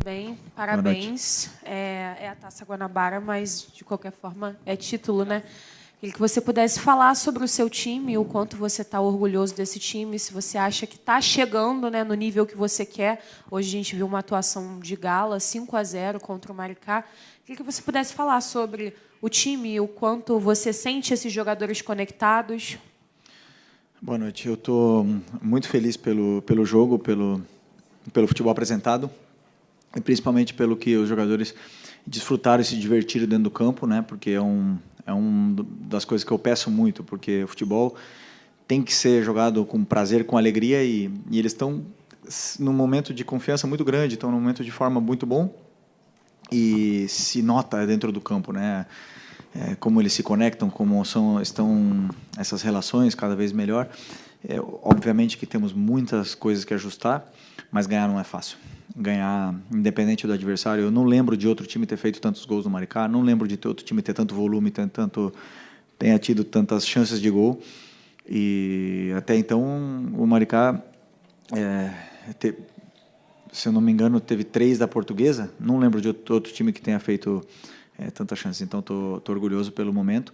Bem, parabéns. É a Taça Guanabara, mas, de qualquer forma, é título, né? Queria que você pudesse falar sobre o seu time, o quanto você está orgulhoso desse time, se você acha que está chegando, né, no nível que você quer. Hoje a gente viu uma atuação de gala, 5-0 contra o Maricá. Queria que você pudesse falar sobre o time, o quanto você sente esses jogadores conectados. Boa noite. Eu estou muito feliz pelo jogo, pelo futebol apresentado, e principalmente pelo que os jogadores desfrutaram e se divertiram dentro do campo, né? Porque é um das coisas que eu peço muito, porque o futebol tem que ser jogado com prazer, com alegria, e eles estão num momento de confiança muito grande, estão num momento de forma muito bom, e se nota dentro do campo, né? Como eles se conectam, como estão essas relações cada vez melhor. Obviamente que temos muitas coisas que ajustar, mas ganhar não é fácil. Ganhar, independente do adversário. Eu não lembro de outro time ter feito tantos gols no Maricá, não lembro de outro time ter tanto volume, tenha tido tantas chances de gol. E até então o Maricá, se eu não me engano, teve 3 da Portuguesa. Não lembro de outro time que tenha feito tanta chance. Então estou orgulhoso pelo momento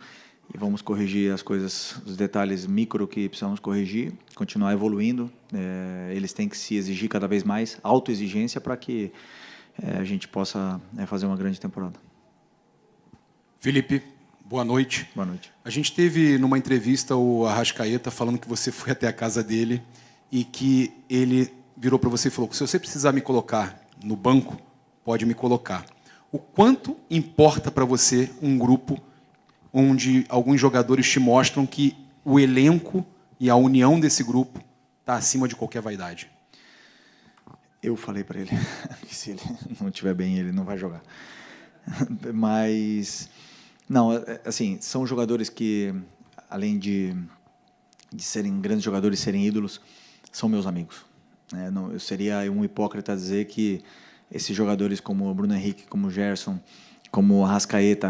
e vamos corrigir as coisas, os detalhes micro que precisamos corrigir, continuar evoluindo. Eles têm que se exigir cada vez mais, autoexigência, para que a gente possa fazer uma grande temporada. Felipe, boa noite. Boa noite. A gente teve numa entrevista o Arrascaeta falando que você foi até a casa dele e que ele virou para você e falou: se você precisar me colocar no banco, pode me colocar. O quanto importa para você um grupo onde alguns jogadores te mostram que o elenco e a união desse grupo está acima de qualquer vaidade? Eu falei para ele que se ele não estiver bem, ele não vai jogar. Mas, não, assim, são jogadores que, além de serem grandes jogadores, serem ídolos, são meus amigos. Eu seria um hipócrita dizer que esses jogadores como o Bruno Henrique, como o Gerson, como o Arrascaeta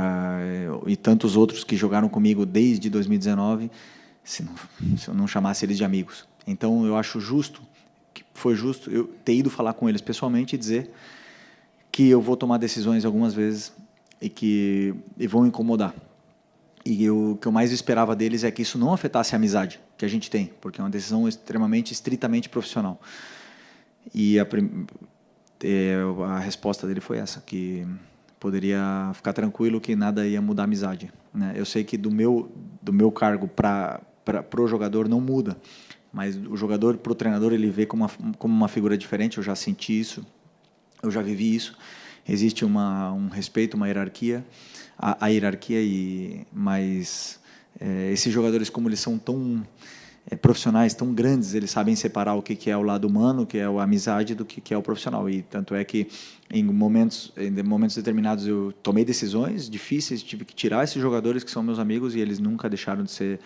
e tantos outros que jogaram comigo desde 2019, se eu não chamasse eles de amigos. Então, eu acho justo, que foi justo eu ter ido falar com eles pessoalmente e dizer que eu vou tomar decisões algumas vezes e vão incomodar. E o que eu mais esperava deles é que isso não afetasse a amizade que a gente tem, porque é uma decisão estritamente profissional. E a resposta dele foi essa, que poderia ficar tranquilo que nada ia mudar a amizade, né? Eu sei que do meu cargo para o jogador não muda, mas o jogador para o treinador ele vê como uma figura diferente. Eu já senti isso, eu já vivi isso. Existe um respeito, uma hierarquia, a hierarquia, mas esses jogadores, como eles são tão profissionais, tão grandes, eles sabem separar o que é o lado humano, o que é a amizade, do que é o profissional. E tanto é que em momentos determinados eu tomei decisões difíceis, tive que tirar esses jogadores que são meus amigos, e eles nunca deixaram de ser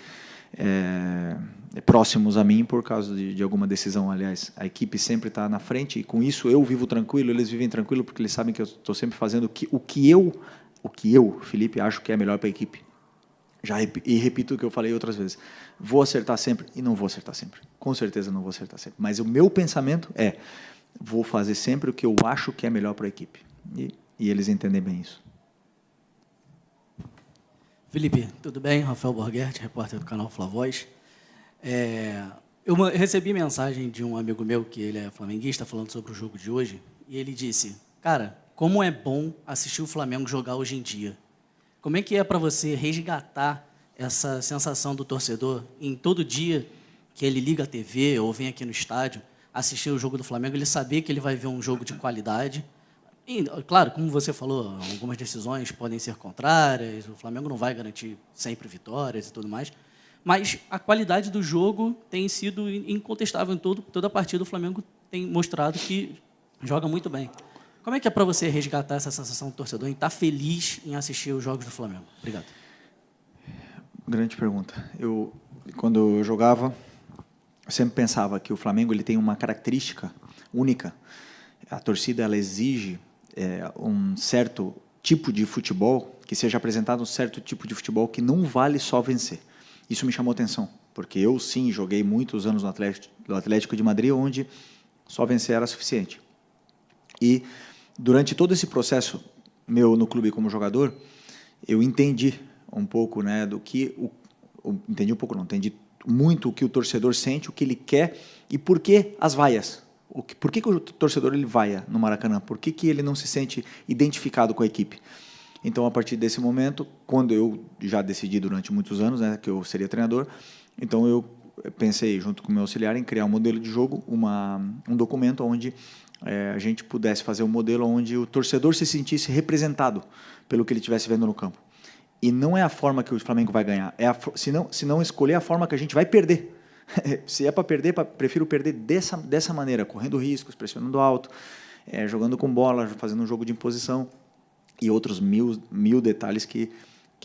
próximos a mim por causa de alguma decisão. Aliás, a equipe sempre está na frente, e com isso eu vivo tranquilo, eles vivem tranquilo, porque eles sabem que eu estou sempre fazendo o que eu, Felipe, acho que é melhor para a equipe. E repito o que eu falei outras vezes: vou acertar sempre e não vou acertar sempre. Com certeza não vou acertar sempre. Mas o meu pensamento vou fazer sempre o que eu acho que é melhor para a equipe. E eles entendem bem isso. Felipe, tudo bem? Rafael Borghetti, repórter do canal Flavoz. Eu recebi mensagem de um amigo meu, que ele é flamenguista, falando sobre o jogo de hoje, e ele disse: cara, como é bom assistir o Flamengo jogar hoje em dia. Como é que é para você resgatar essa sensação do torcedor em todo dia que ele liga a TV ou vem aqui no estádio assistir o jogo do Flamengo, ele saber que ele vai ver um jogo de qualidade? E, claro, como você falou, algumas decisões podem ser contrárias, o Flamengo não vai garantir sempre vitórias e tudo mais, mas a qualidade do jogo tem sido incontestável. Em toda a partida o Flamengo tem mostrado que joga muito bem. Como é que é para você resgatar essa sensação do torcedor em estar feliz em assistir os jogos do Flamengo? Obrigado. Grande pergunta. Quando eu jogava, eu sempre pensava que o Flamengo ele tem uma característica única. A torcida ela exige um certo tipo de futebol, que seja apresentado um certo tipo de futebol que não vale só vencer. Isso me chamou atenção, porque eu, sim, joguei muitos anos no Atlético de Madrid, onde só vencer era suficiente. E durante todo esse processo meu no clube como jogador, eu entendi um pouco, né, do que entendi um pouco não, entendi muito o que o torcedor sente, o que ele quer e por que as vaias. Por que o torcedor ele vaia no Maracanã? Por que ele não se sente identificado com a equipe? Então, a partir desse momento, quando eu já decidi durante muitos anos, né, que eu seria treinador, então eu pensei, junto com o meu auxiliar, em criar um modelo de jogo, um documento onde a gente pudesse fazer um modelo onde o torcedor se sentisse representado pelo que ele estivesse vendo no campo. E não é a forma que o Flamengo vai ganhar, se não escolher a forma que a gente vai perder. Se é para perder, prefiro perder dessa maneira, correndo riscos, pressionando alto, jogando com bola, fazendo um jogo de imposição e outros mil detalhes que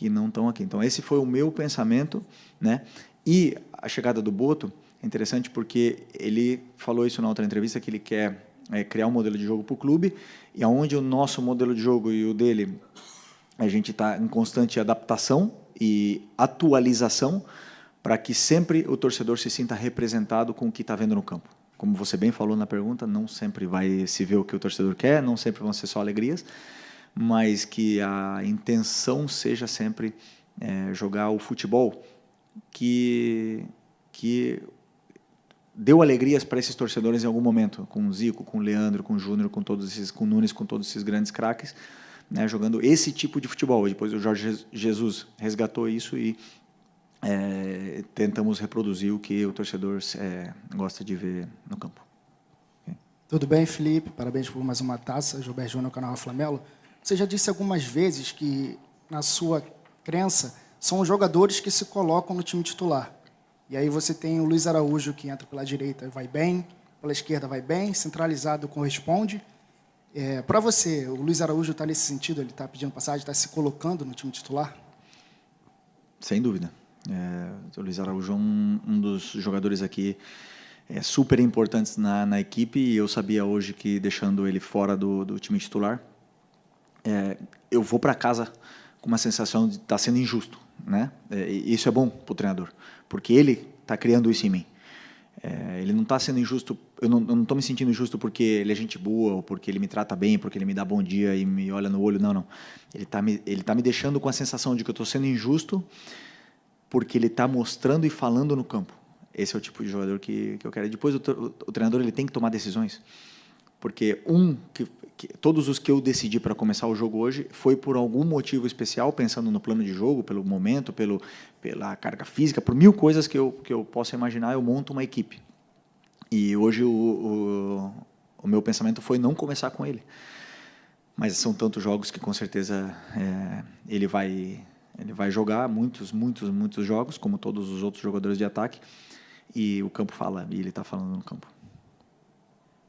não estão aqui. Então, esse foi o meu pensamento, né? E a chegada do Boto é interessante porque ele falou isso na outra entrevista, que ele quer criar um modelo de jogo para o clube, e onde o nosso modelo de jogo e o dele, a gente está em constante adaptação e atualização para que sempre o torcedor se sinta representado com o que está vendo no campo. Como você bem falou na pergunta, não sempre vai se ver o que o torcedor quer, não sempre vão ser só alegrias, mas que a intenção seja sempre jogar o futebol que deu alegrias para esses torcedores em algum momento, com o Zico, com o Leandro, com o Júnior, com o Nunes, com todos esses grandes craques, né, jogando esse tipo de futebol. Depois o Jorge Jesus resgatou isso e tentamos reproduzir o que o torcedor gosta de ver no campo. Okay. Tudo bem, Felipe? Parabéns por mais uma taça. Gilberto Júnior, canal Rafa Melo. Você já disse algumas vezes que, na sua crença, são os jogadores que se colocam no time titular. E aí você tem o Luiz Araújo, que entra pela direita e vai bem, pela esquerda vai bem, centralizado corresponde. Para você, o Luiz Araújo está nesse sentido? Ele está pedindo passagem, está se colocando no time titular? Sem dúvida. O Luiz Araújo é um dos jogadores aqui super importantes na equipe, e eu sabia hoje que, deixando ele fora do time titular, eu vou para casa com uma sensação de estar sendo injusto, né? E isso é bom para o treinador, porque ele está criando isso em mim. Ele não está sendo injusto, eu não estou me sentindo injusto porque ele é gente boa, ou porque ele me trata bem, porque ele me dá bom dia e me olha no olho, não. Ele tá me deixando com a sensação de que eu estou sendo injusto porque ele está mostrando e falando no campo. Esse é o tipo de jogador que eu quero. E depois o treinador ele tem que tomar decisões, porque todos os que eu decidi para começar o jogo hoje foi por algum motivo especial, pensando no plano de jogo, pelo momento, pela carga física, por mil coisas que eu possa imaginar, eu monto uma equipe. E hoje o meu pensamento foi não começar com ele. Mas são tantos jogos que com certeza ele vai jogar muitos jogos, como todos os outros jogadores de ataque, e o campo fala, e ele está falando no campo.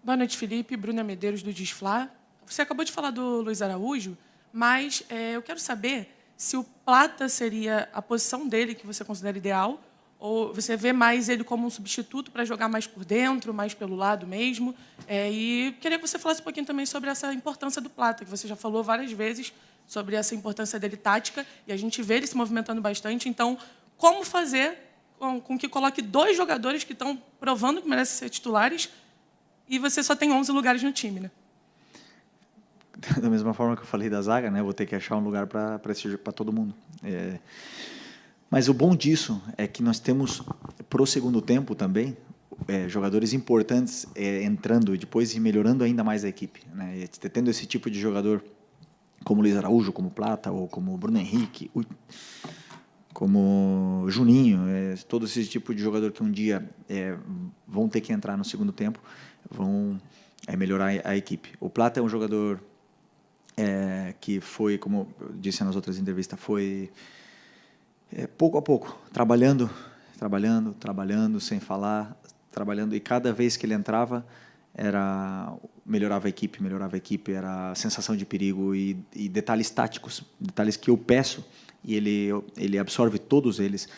Boa noite, Felipe. Bruna Medeiros, do Disflá. Você acabou de falar do Luiz Araújo, mas eu quero saber se o Plata seria a posição dele que você considera ideal, ou você vê mais ele como um substituto para jogar mais por dentro, mais pelo lado mesmo. E queria que você falasse um pouquinho também sobre essa importância do Plata, que você já falou várias vezes sobre essa importância dele tática, e a gente vê ele se movimentando bastante. Então, como fazer com que coloque dois jogadores que estão provando que merecem ser titulares e você só tem 11 lugares no time, né? Da mesma forma que eu falei da zaga, né? Vou ter que achar um lugar para todo mundo. Mas o bom disso é que nós temos, para o segundo tempo também, jogadores importantes entrando e depois melhorando ainda mais a equipe, né? E tendo esse tipo de jogador como Luiz Araújo, como Plata, ou como Bruno Henrique, como Juninho, todo esse tipo de jogador que um dia vão ter que entrar no segundo tempo, vão melhorar a equipe. O Plata é um jogador que foi, como eu disse nas outras entrevistas, foi pouco a pouco, trabalhando, sem falar, trabalhando, e cada vez que ele entrava, melhorava a equipe, era sensação de perigo e detalhes táticos, detalhes que eu peço, e ele absorve todos eles,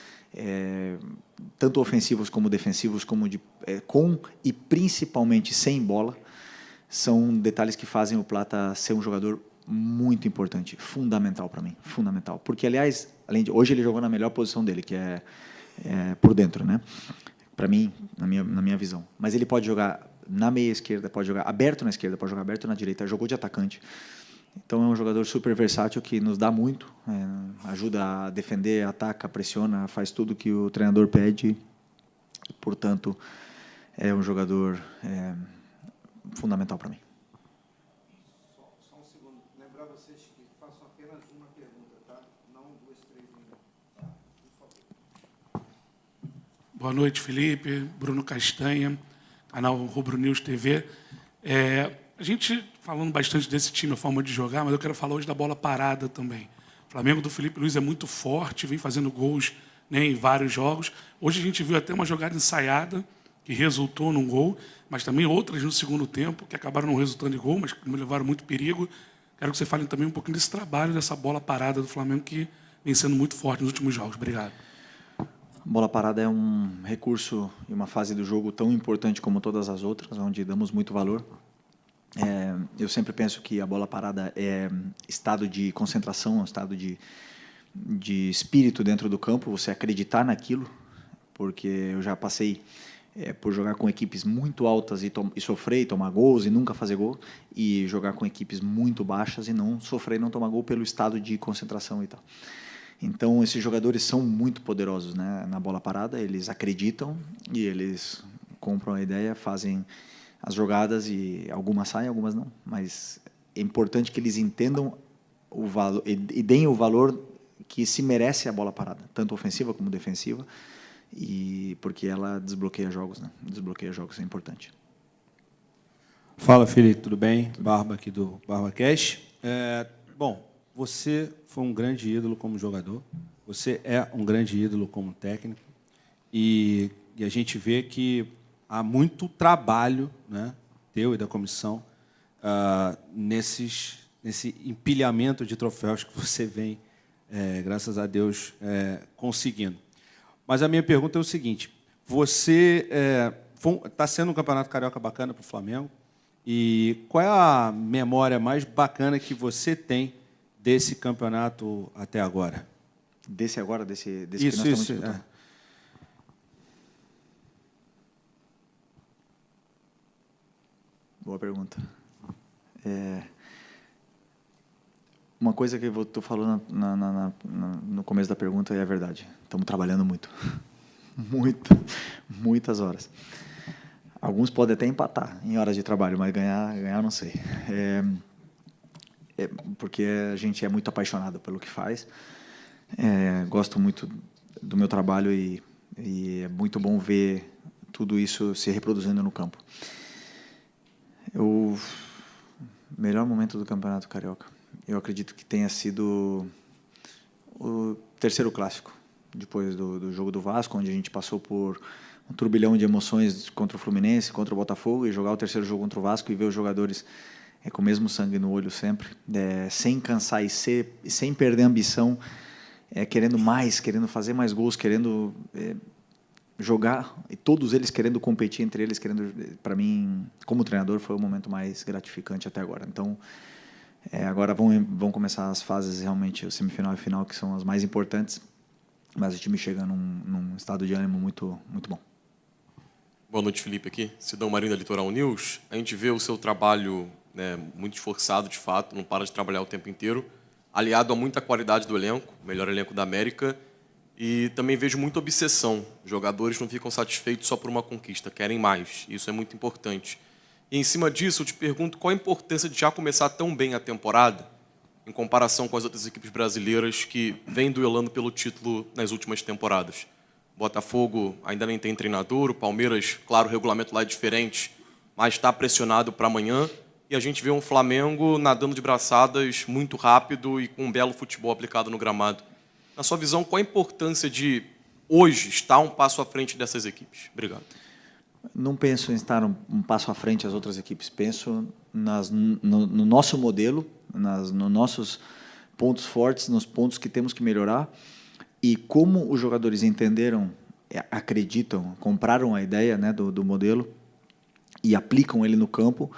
tanto ofensivos como defensivos, com e principalmente sem bola. São detalhes que fazem o Plata ser um jogador muito importante, fundamental para mim, fundamental. Porque, aliás, hoje ele jogou na melhor posição dele, que é por dentro, né? Para mim, na minha visão. Mas ele pode jogar na meia esquerda, pode jogar aberto na esquerda, pode jogar aberto na direita, jogou de atacante. Então é um jogador super versátil que nos dá muito, ajuda a defender, ataca, pressiona, faz tudo que o treinador pede. E, portanto, é um jogador fundamental para mim. Só um segundo. Lembrar vocês que façam apenas uma pergunta, tá? Não 2, 3 minutos. Tá? Por favor. Boa noite, Felipe. Bruno Castanha, canal Rubro News TV. A gente falando bastante desse time, a forma de jogar, mas eu quero falar hoje da bola parada também. O Flamengo do Felipe Luiz é muito forte, vem fazendo gols, né, em vários jogos. Hoje a gente viu até uma jogada ensaiada, que resultou num gol, mas também outras no segundo tempo, que acabaram não resultando em gol, mas que me levaram muito perigo. Quero que você fale também um pouquinho desse trabalho, dessa bola parada do Flamengo, que vem sendo muito forte nos últimos jogos. Obrigado. Bola parada é um recurso e uma fase do jogo tão importante como todas as outras, onde damos muito valor. Eu sempre penso que a bola parada é estado de concentração, é um estado de espírito dentro do campo, você acreditar naquilo, porque eu já passei por jogar com equipes muito altas e sofrer e tomar gols e nunca fazer gol, e jogar com equipes muito baixas e não sofrer e não tomar gol pelo estado de concentração e tal. Então, esses jogadores são muito poderosos, né? Na bola parada, eles acreditam e eles compram a ideia, fazem as jogadas e algumas saem, algumas não. Mas é importante que eles entendam o valor e deem o valor que se merece a bola parada, tanto ofensiva como defensiva, e porque ela desbloqueia jogos, né? Desbloqueia jogos, é importante. Fala, Felipe, tudo bem? Barba aqui do BarbaCast. Bom, você foi um grande ídolo como jogador, você é um grande ídolo como técnico, e a gente vê que há muito trabalho, né, teu e da comissão nesse empilhamento de troféus que você vem, graças a Deus, conseguindo. Mas a minha pergunta é o seguinte: você está sendo um campeonato carioca bacana para o Flamengo, e qual é a memória mais bacana que você tem desse campeonato até agora? Desse agora, desse Isso, que nós estamos isso, disputando? Boa pergunta. Uma coisa que tu falou no começo da pergunta é a verdade. Estamos trabalhando muito. Muitas horas. Alguns podem até empatar em horas de trabalho, mas ganhar não sei. Porque a gente é muito apaixonado pelo que faz. Gosto muito do meu trabalho e é muito bom ver tudo isso se reproduzindo no campo. O melhor momento do Campeonato Carioca, eu acredito que tenha sido o terceiro clássico, depois do jogo do Vasco, onde a gente passou por um turbilhão de emoções contra o Fluminense, contra o Botafogo, e jogar o terceiro jogo contra o Vasco e ver os jogadores com o mesmo sangue no olho sempre, sem cansar e sem perder a ambição, querendo mais, querendo fazer mais gols, querendo jogar, e todos eles querendo competir entre eles, para mim, como treinador, foi o momento mais gratificante até agora. Então, agora vão começar as fases, realmente, o semifinal e final, que são as mais importantes, mas o time chega num estado de ânimo muito, muito bom. Boa noite, Felipe, aqui, Sidão Marinho da Litoral News. A gente vê o seu trabalho, né, muito esforçado, de fato, não para de trabalhar o tempo inteiro, aliado a muita qualidade do elenco, o melhor elenco da América. E também vejo muita obsessão. Jogadores não ficam satisfeitos só por uma conquista, querem mais. Isso é muito importante. E, em cima disso, eu te pergunto qual a importância de já começar tão bem a temporada, em comparação com as outras equipes brasileiras que vêm duelando pelo título nas últimas temporadas. Botafogo ainda nem tem treinador, o Palmeiras, claro, o regulamento lá é diferente, mas está pressionado para amanhã. E a gente vê um Flamengo nadando de braçadas muito rápido e com um belo futebol aplicado no gramado. Na sua visão, qual a importância de, hoje, estar um passo à frente dessas equipes? Obrigado. Não penso em estar um passo à frente das outras equipes. Penso no nosso modelo, nos nossos pontos fortes, nos pontos que temos que melhorar. E como os jogadores entenderam, acreditam, compraram a ideia, né, do modelo e aplicam ele no campo,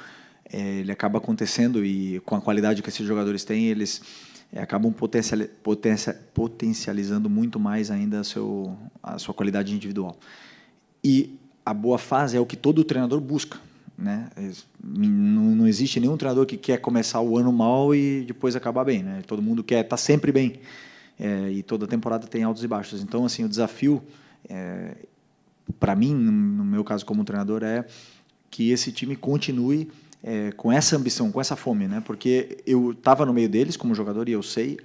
ele acaba acontecendo, e com a qualidade que esses jogadores têm, eles acabam potencializando muito mais ainda a sua qualidade individual. E a boa fase é o que todo treinador busca. né? Não existe nenhum treinador que quer começar o ano mal e depois acabar bem, né? Todo mundo quer estar sempre bem. E toda temporada tem altos e baixos. Então, assim, o desafio, para mim, no meu caso como treinador, é que esse time continue com essa ambição, com essa fome, né? Porque eu estava no meio deles como jogador e eu sei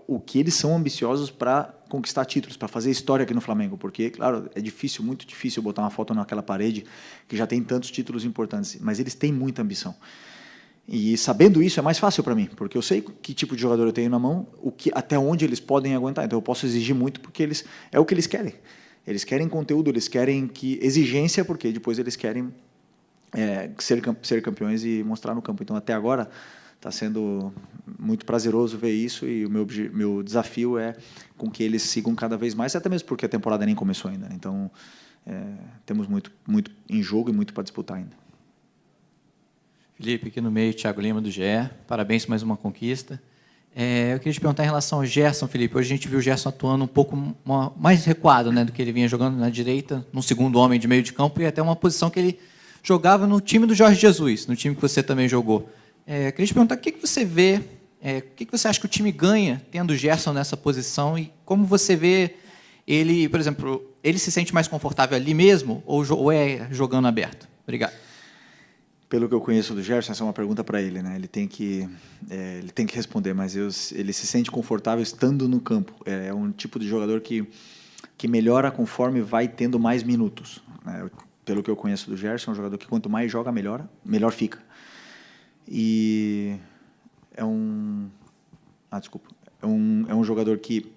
o que eles são ambiciosos para conquistar títulos, para fazer história aqui no Flamengo, porque, claro, é difícil, muito difícil botar uma foto naquela parede que já tem tantos títulos importantes, mas eles têm muita ambição. E sabendo isso é mais fácil para mim, porque eu sei que tipo de jogador eu tenho na mão, até onde eles podem aguentar. Então eu posso exigir muito porque é o que eles querem. Eles querem conteúdo, eles querem exigência, porque depois eles querem ser campeões e mostrar no campo. Então até agora está sendo muito prazeroso ver isso e o meu desafio é com que eles sigam cada vez mais, até mesmo porque a temporada nem começou ainda. Então temos muito em jogo e muito para disputar ainda. Felipe, aqui no meio, Thiago Lima, do GE. Parabéns por mais uma conquista. Eu queria te perguntar em relação ao Gerson, Felipe. Hoje a gente viu o Gerson atuando um pouco mais recuado, né, do que ele vinha jogando na direita, num segundo homem de meio de campo, e até uma posição que ele jogava no time do Jorge Jesus, no time que você também jogou. Queria te perguntar o que você vê, o que você acha que o time ganha tendo o Gerson nessa posição e como você vê ele, por exemplo, ele se sente mais confortável ali mesmo ou é jogando aberto? Obrigado. Pelo que eu conheço do Gerson, essa é uma pergunta para ele, né? Ele tem que responder, mas ele se sente confortável estando no campo. É um tipo de jogador que melhora conforme vai tendo mais minutos, né? Pelo que eu conheço do Gerson, é um jogador que quanto mais joga, melhor fica. E é um jogador que,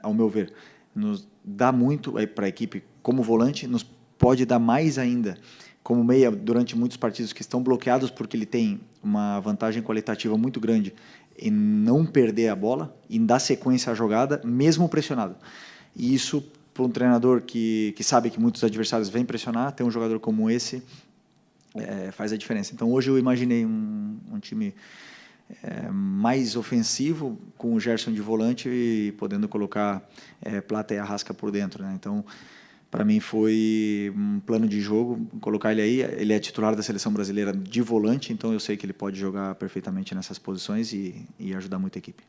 ao meu ver, nos dá muito para a equipe como volante, nos pode dar mais ainda como meia durante muitos partidos que estão bloqueados, porque ele tem uma vantagem qualitativa muito grande em não perder a bola, em dar sequência à jogada, mesmo pressionado. E isso, para um treinador que sabe que muitos adversários vêm pressionar, ter um jogador como esse faz a diferença. Então, hoje eu imaginei um time mais ofensivo, com o Gerson de volante e podendo colocar Plata e Arrasca por dentro, né? Então, para mim foi um plano de jogo, colocar ele aí. Ele é titular da seleção brasileira de volante, então eu sei que ele pode jogar perfeitamente nessas posições e ajudar muito a equipe.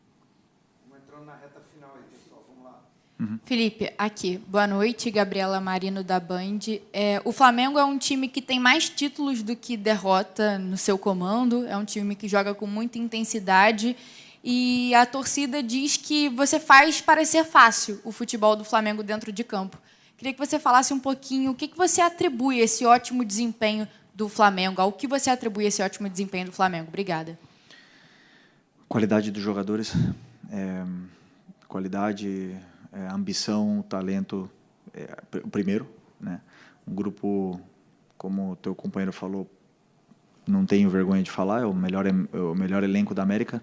Vamos entrando na reta final aí, pessoal. Vamos lá. Felipe, aqui. Boa noite, Gabriela Marino da Band. O Flamengo é um time que tem mais títulos do que derrota no seu comando, é um time que joga com muita intensidade e a torcida diz que você faz parecer fácil o futebol do Flamengo dentro de campo. Queria que você falasse um pouquinho o que você atribui esse ótimo desempenho do Flamengo, ao que você atribui esse ótimo desempenho do Flamengo. Obrigada. Qualidade dos jogadores, qualidade, ambição, talento, o primeiro, né? Um grupo, como o teu companheiro falou, não tenho vergonha de falar, é o melhor elenco da América.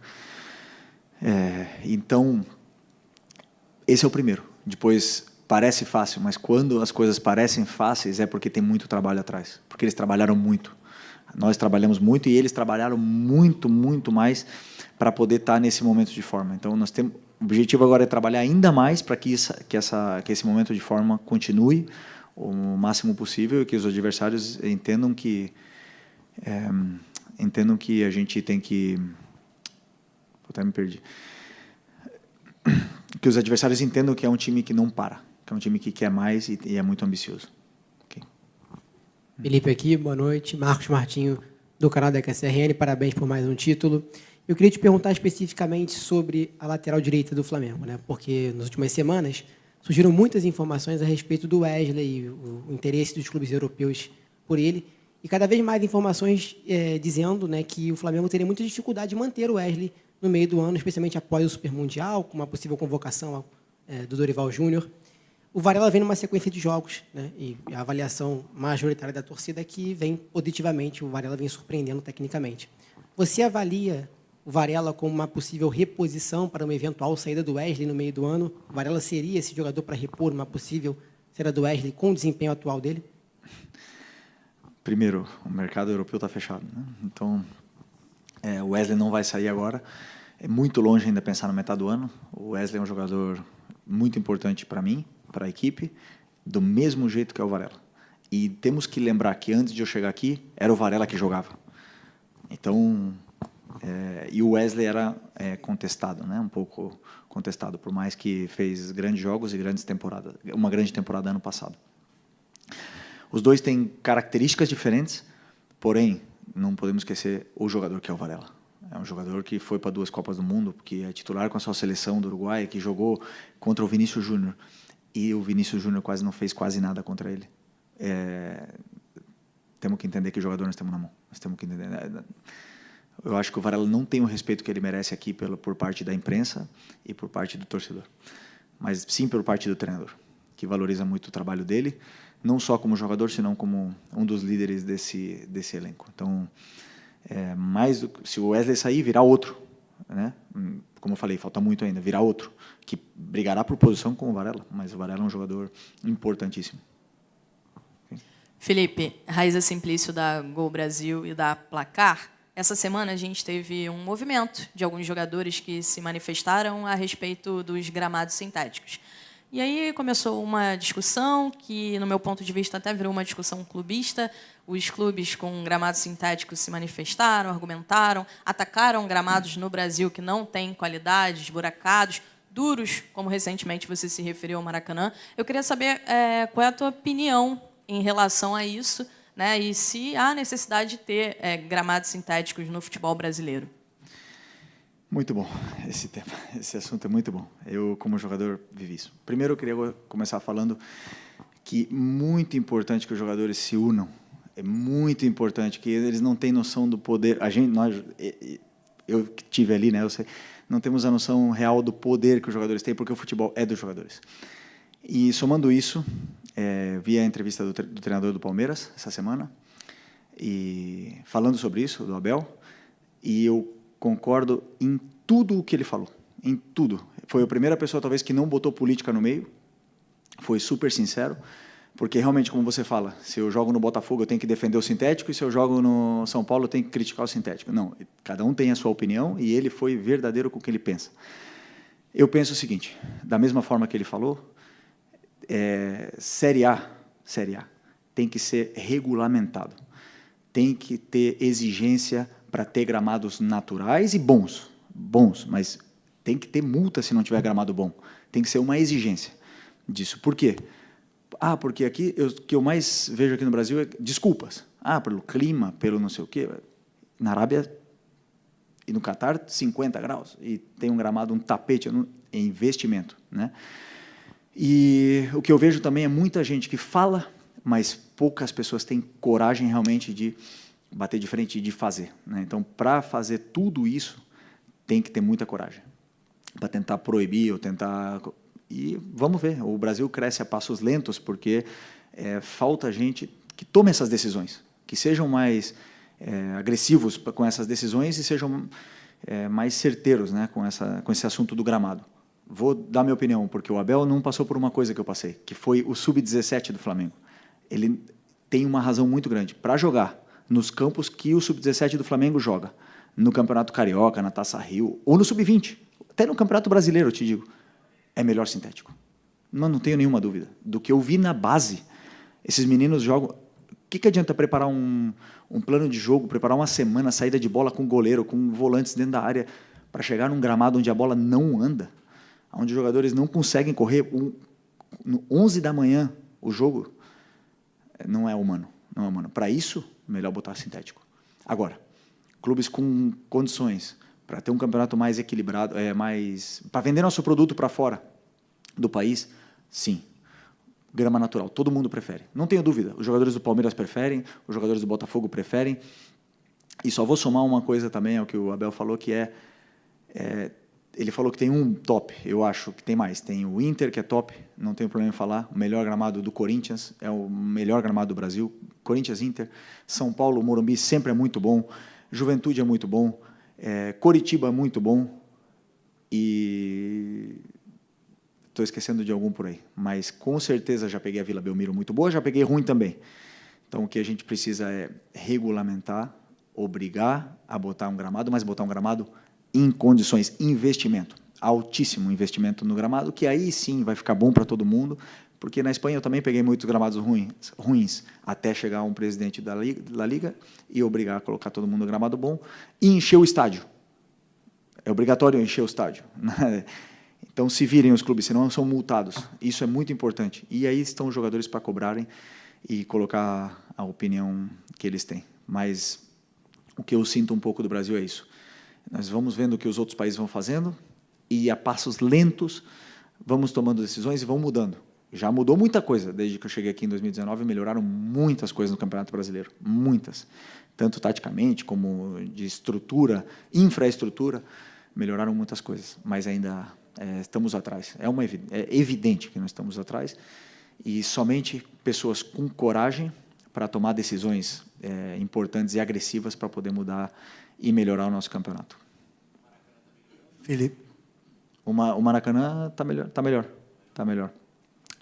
Então, esse é o primeiro. Depois, parece fácil, mas quando as coisas parecem fáceis é porque tem muito trabalho atrás, porque eles trabalharam muito. Nós trabalhamos muito e eles trabalharam muito, muito mais para poder estar nesse momento de forma. Então, o objetivo agora é trabalhar ainda mais para que esse momento de forma continue o máximo possível e que os adversários entendam que a gente tem que... Até me perdi. Que os adversários entendam que é um time que não para, que é um time que quer mais e é muito ambicioso. Okay. Felipe aqui, boa noite. Marcos Martinho, do canal da EQSRN, parabéns por mais um título. Eu queria te perguntar especificamente sobre a lateral direita do Flamengo, né? Porque nas últimas semanas surgiram muitas informações a respeito do Wesley e o interesse dos clubes europeus por ele, e cada vez mais informações dizendo, né, que o Flamengo teria muita dificuldade de manter o Wesley no meio do ano, especialmente após o Super Mundial, com uma possível convocação do Dorival Júnior. O Varela vem numa sequência de jogos, né, e a avaliação majoritária da torcida é que vem positivamente, o Varela vem surpreendendo tecnicamente. Você avalia o Varela como uma possível reposição para uma eventual saída do Wesley no meio do ano? O Varela seria esse jogador para repor uma possível saída do Wesley com o desempenho atual dele? Primeiro, o mercado europeu está fechado, né? Então, o Wesley não vai sair agora. É muito longe ainda pensar na metade do ano. O Wesley é um jogador muito importante para mim, para a equipe, do mesmo jeito que é o Varela. E temos que lembrar que antes de eu chegar aqui, era o Varela que jogava. Então, e o Wesley era contestado, né? Um pouco contestado, por mais que fez grandes jogos e grandes temporadas, uma grande temporada ano passado. Os dois têm características diferentes, porém, não podemos esquecer o jogador que é o Varela. É um jogador que foi para 2 Copas do Mundo, que é titular com a sua seleção do Uruguai, que jogou contra o Vinícius Júnior. E o Vinícius Júnior quase não fez quase nada contra ele. Temos que entender que jogador nós temos na mão. Nós temos que entender. Eu acho que o Varela não tem o respeito que ele merece aqui por parte da imprensa e por parte do torcedor. Mas sim por parte do treinador, que valoriza muito o trabalho dele, não só como jogador, senão como um dos líderes desse elenco. Então, se o Wesley sair, virá outro, né? Como eu falei, falta muito ainda, virá outro, que brigará por posição com o Varela, mas o Varela é um jogador importantíssimo. Felipe, Raíza Simplício da Gol Brasil e da Placar. Essa semana a gente teve um movimento de alguns jogadores que se manifestaram a respeito dos gramados sintéticos. E aí começou uma discussão que, no meu ponto de vista, até virou uma discussão clubista. Os clubes com gramados sintéticos se manifestaram, argumentaram, atacaram gramados no Brasil que não têm qualidade, esburacados, duros, como recentemente você se referiu ao Maracanã. Eu queria saber qual é a tua opinião em relação a isso, né? E se há necessidade de ter gramados sintéticos no futebol brasileiro. Muito bom esse tema, esse assunto é muito bom. Eu, como jogador, vivi isso. Primeiro, eu queria começar falando que é muito importante que os jogadores se unam. É muito importante que eles não têm noção do poder. Eu que estive ali, né? Eu sei, não temos a noção real do poder que os jogadores têm, porque o futebol é dos jogadores. E somando isso, vi a entrevista do treinador do Palmeiras essa semana e falando sobre isso, do Abel, e eu concordo em tudo o que ele falou, em tudo. Foi a primeira pessoa, talvez, que não botou política no meio, foi super sincero, porque realmente, como você fala, se eu jogo no Botafogo, eu tenho que defender o sintético, e se eu jogo no São Paulo, eu tenho que criticar o sintético. Não, cada um tem a sua opinião, e ele foi verdadeiro com o que ele pensa. Eu penso o seguinte, da mesma forma que ele falou, Série A tem que ser regulamentado, tem que ter exigência para ter gramados naturais e bons, mas tem que ter multa se não tiver gramado bom. Tem que ser uma exigência disso. Por quê? Porque aqui, o que eu mais vejo aqui no Brasil é desculpas. Pelo clima, pelo não sei o quê. Na Arábia e no Catar, 50 graus. E tem um gramado, um tapete, é investimento, né? E o que eu vejo também é muita gente que fala, mas poucas pessoas têm coragem realmente de bater de frente e de fazer, né? Então, para fazer tudo isso, tem que ter muita coragem. Para tentar proibir ou tentar... E vamos ver, o Brasil cresce a passos lentos porque falta gente que tome essas decisões, que sejam mais agressivos com essas decisões e sejam mais certeiros, né, com esse assunto do gramado. Vou dar minha opinião, porque o Abel não passou por uma coisa que eu passei, que foi o Sub-17 do Flamengo. Ele tem uma razão muito grande. Para jogar nos campos que o Sub-17 do Flamengo joga, no Campeonato Carioca, na Taça Rio, ou no Sub-20, até no Campeonato Brasileiro, eu te digo, é melhor sintético. Não tenho nenhuma dúvida. Do que eu vi na base, esses meninos jogam... O que adianta preparar um plano de jogo, preparar uma semana, saída de bola com goleiro, com volantes dentro da área, para chegar num gramado onde a bola não anda, onde os jogadores não conseguem correr, no 11 da manhã, o jogo não é humano. Não é humano. Para isso, melhor botar sintético. Agora, clubes com condições para ter um campeonato mais equilibrado, para vender nosso produto para fora do país, sim. Grama natural, todo mundo prefere. Não tenho dúvida, os jogadores do Palmeiras preferem, os jogadores do Botafogo preferem. E só vou somar uma coisa também ao que o Abel falou, que ele falou que tem um top, eu acho que tem mais. Tem o Inter, que é top, não tenho problema em falar. O melhor gramado do Corinthians, é o melhor gramado do Brasil. Corinthians, Inter. São Paulo, Morumbi sempre é muito bom. Juventude é muito bom. Coritiba é muito bom. E estou esquecendo de algum por aí. Mas com certeza já peguei a Vila Belmiro muito boa, já peguei ruim também. Então o que a gente precisa é regulamentar, obrigar a botar um gramado, mas botar um gramado em condições, investimento, altíssimo investimento no gramado, que aí sim vai ficar bom para todo mundo, Porque na Espanha eu também peguei muitos gramados ruins até chegar um presidente da Liga e obrigar a colocar todo mundo no gramado bom e encher o estádio. É obrigatório encher o estádio. Então, se virem os clubes, senão são multados. Isso é muito importante. E aí estão os jogadores para cobrarem e colocar a opinião que eles têm. Mas o que eu sinto um pouco do Brasil é isso. Nós vamos vendo o que os outros países vão fazendo e, a passos lentos, vamos tomando decisões e vão mudando. Já mudou muita coisa desde que eu cheguei aqui em 2019, melhoraram muitas coisas no Campeonato Brasileiro, muitas. Tanto taticamente como de estrutura, infraestrutura, melhoraram muitas coisas, mas ainda estamos atrás. É evidente que nós estamos atrás e somente pessoas com coragem para tomar decisões importantes e agressivas para poder mudar e melhorar o nosso campeonato. Felipe. O Maracanã está melhor.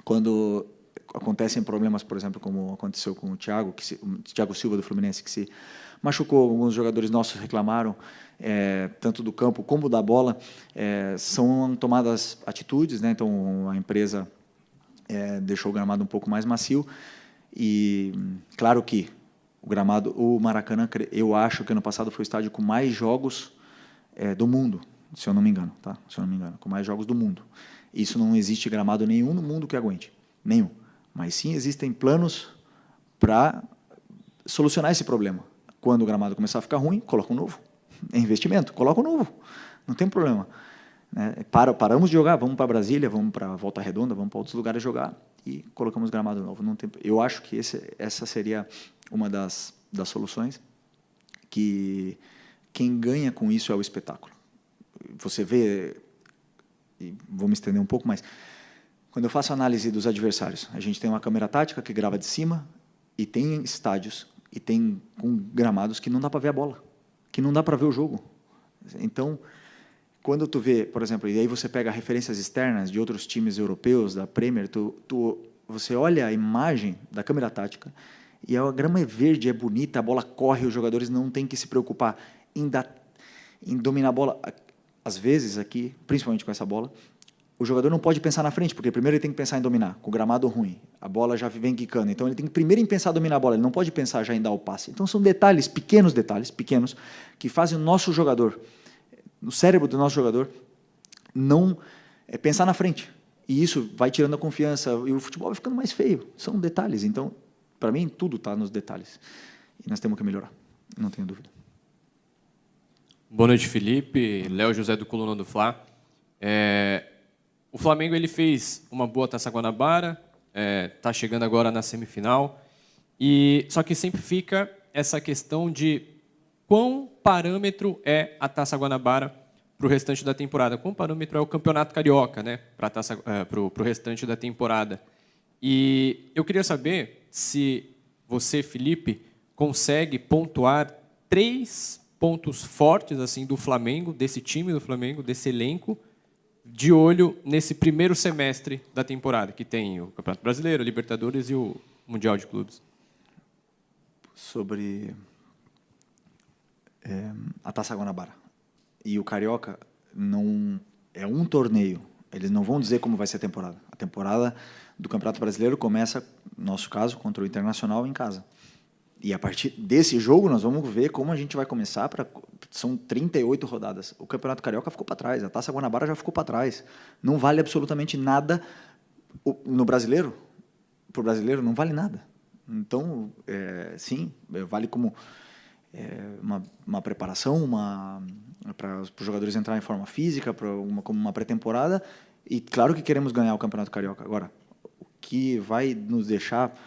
Quando acontecem problemas, por exemplo, como aconteceu com o Thiago Silva do Fluminense, que se machucou, alguns jogadores nossos reclamaram, tanto do campo como da bola, são tomadas atitudes, né? Então a empresa deixou o gramado um pouco mais macio e claro que o Maracanã, eu acho que ano passado foi o estádio com mais jogos do mundo, se eu não me engano, tá? Se eu não me engano, com mais jogos do mundo. Isso não existe gramado nenhum no mundo que aguente, nenhum. Mas sim existem planos para solucionar esse problema. Quando o gramado começar a ficar ruim, coloca um novo. É investimento, coloca um novo. Não tem problema. Né? Paramos de jogar, vamos para Brasília, vamos para Volta Redonda, vamos para outros lugares jogar e colocamos gramado novo. Não tem, eu acho que essa seria uma das soluções, que quem ganha com isso é o espetáculo. Você vê, e vou me estender um pouco mais, quando eu faço análise dos adversários, a gente tem uma câmera tática que grava de cima e tem estádios e tem com gramados que não dá para ver a bola, que não dá para ver o jogo. Então, quando tu vê, por exemplo, e aí você pega referências externas de outros times europeus, da Premier, você olha a imagem da câmera tática e a grama é verde, é bonita, a bola corre, os jogadores não têm que se preocupar em dominar a bola. Às vezes aqui, principalmente com essa bola, o jogador não pode pensar na frente, porque primeiro ele tem que pensar em dominar, com o gramado ruim. A bola já vem quicando, então ele tem que primeiro pensar em dominar a bola, ele não pode pensar já em dar o passe. Então são detalhes, pequenos, que fazem o nosso jogador, no cérebro do nosso jogador, não pensar na frente. E isso vai tirando a confiança, e o futebol vai ficando mais feio. São detalhes, então, para mim, tudo está nos detalhes. E nós temos que melhorar, não tenho dúvida. Boa noite, Felipe. Léo José do Coluna do Fla. O Flamengo ele fez uma boa Taça Guanabara, está chegando agora na semifinal, só que sempre fica essa questão de quão parâmetro é a Taça Guanabara para o restante da temporada, quão parâmetro é o Campeonato Carioca, né, para o restante da temporada. E eu queria saber se você, Felipe, consegue pontuar 3 pontos fortes assim do Flamengo, desse time do Flamengo, desse elenco, de olho nesse primeiro semestre da temporada, que tem o Campeonato Brasileiro, a Libertadores e o Mundial de Clubes. Sobre a Taça Guanabara e o Carioca, não é um torneio. Eles não vão dizer como vai ser a temporada. A temporada do Campeonato Brasileiro começa, no nosso caso, contra o Internacional em casa. E a partir desse jogo nós vamos ver como a gente vai começar. São 38 rodadas. O Campeonato Carioca ficou para trás, a Taça Guanabara já ficou para trás. Não vale absolutamente nada no brasileiro. Para o brasileiro não vale nada. Então, sim, vale como uma preparação, para os jogadores entrarem em forma física, como uma pré-temporada. E claro que queremos ganhar o Campeonato Carioca. Agora, o que vai nos deixar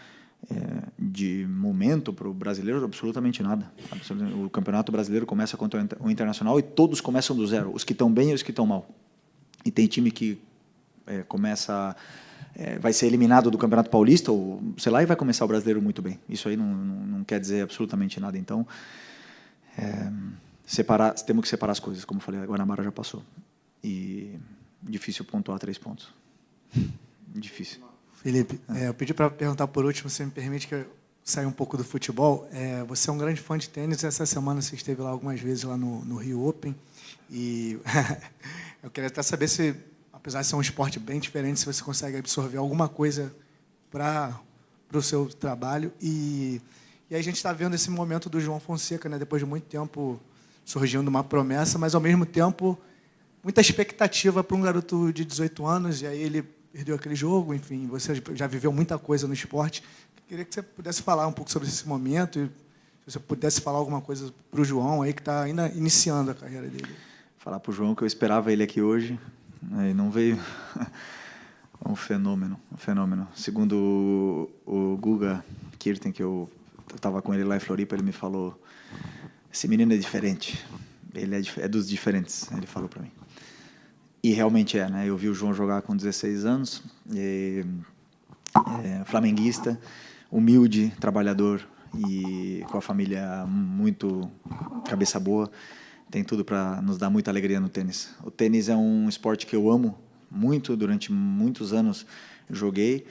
de momento para o brasileiro, absolutamente nada. O Campeonato Brasileiro começa contra o Internacional e todos começam do zero, os que estão bem e os que estão mal. E tem time que vai ser eliminado do Campeonato Paulista, ou sei lá, e vai começar o brasileiro muito bem. Isso aí não quer dizer absolutamente nada. Então, temos que separar as coisas, como eu falei, a Guanabara já passou. E difícil pontuar 3 pontos. Difícil. Felipe, eu pedi para perguntar por último, se me permite que eu saia um pouco do futebol. Você é um grande fã de tênis, essa semana você esteve lá algumas vezes lá no Rio Open, e eu queria até saber se, apesar de ser um esporte bem diferente, se você consegue absorver alguma coisa para o seu trabalho. E aí a gente está vendo esse momento do João Fonseca, né, depois de muito tempo surgindo uma promessa, mas, ao mesmo tempo, muita expectativa para um garoto de 18 anos, e aí ele perdeu aquele jogo. Enfim, você já viveu muita coisa no esporte. Queria que você pudesse falar um pouco sobre esse momento e se você pudesse falar alguma coisa para o João, aí, que está ainda iniciando a carreira dele. Falar para o João que eu esperava ele aqui hoje, e não veio. Um fenômeno, um fenômeno. Segundo o Guga Kirten, que eu estava com ele lá em Floripa, ele me falou: esse menino é diferente, ele é dos diferentes, ele falou para mim. E realmente é, né? Eu vi o João jogar com 16 anos, flamenguista, humilde, trabalhador e com a família muito cabeça boa. Tem tudo para nos dar muita alegria no tênis. O tênis é um esporte que eu amo muito, durante muitos anos joguei,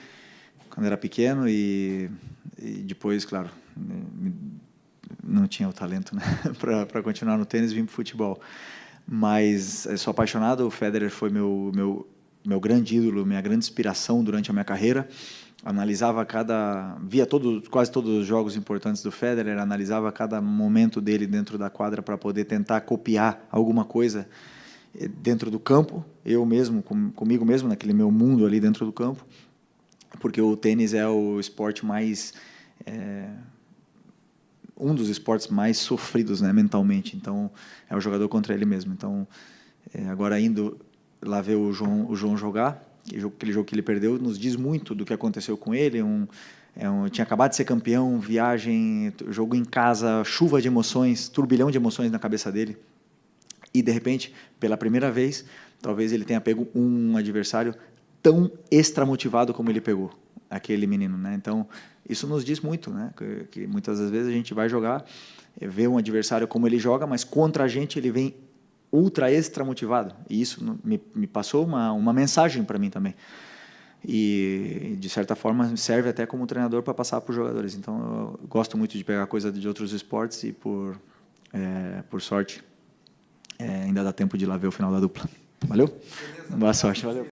quando era pequeno, e depois, claro, não tinha o talento, né, para continuar no tênis, vim para o futebol. Mas sou apaixonado, o Federer foi meu grande ídolo, minha grande inspiração durante a minha carreira. Via quase todos os jogos importantes do Federer, analisava cada momento dele dentro da quadra para poder tentar copiar alguma coisa dentro do campo, eu mesmo, comigo mesmo, naquele meu mundo ali dentro do campo, porque o tênis é o esporte mais... um dos esportes mais sofridos, né, mentalmente. Então, é o jogador contra ele mesmo. Então, agora indo lá ver o João jogar, aquele jogo que ele perdeu, nos diz muito do que aconteceu com ele. Tinha acabado de ser campeão, viagem, jogo em casa, chuva de emoções, turbilhão de emoções na cabeça dele. E, de repente, pela primeira vez, talvez ele tenha pego um adversário tão extramotivado como ele pegou, aquele menino, né? Então, isso nos diz muito, né? Que muitas das vezes a gente vai jogar, vê um adversário como ele joga, mas contra a gente ele vem ultra extra motivado. E isso me passou uma mensagem para mim também. E, de certa forma, serve até como treinador para passar para os jogadores. Então, eu gosto muito de pegar coisa de outros esportes e, por sorte, ainda dá tempo de ir lá ver o final da dupla. Valeu? Boa sorte. Valeu.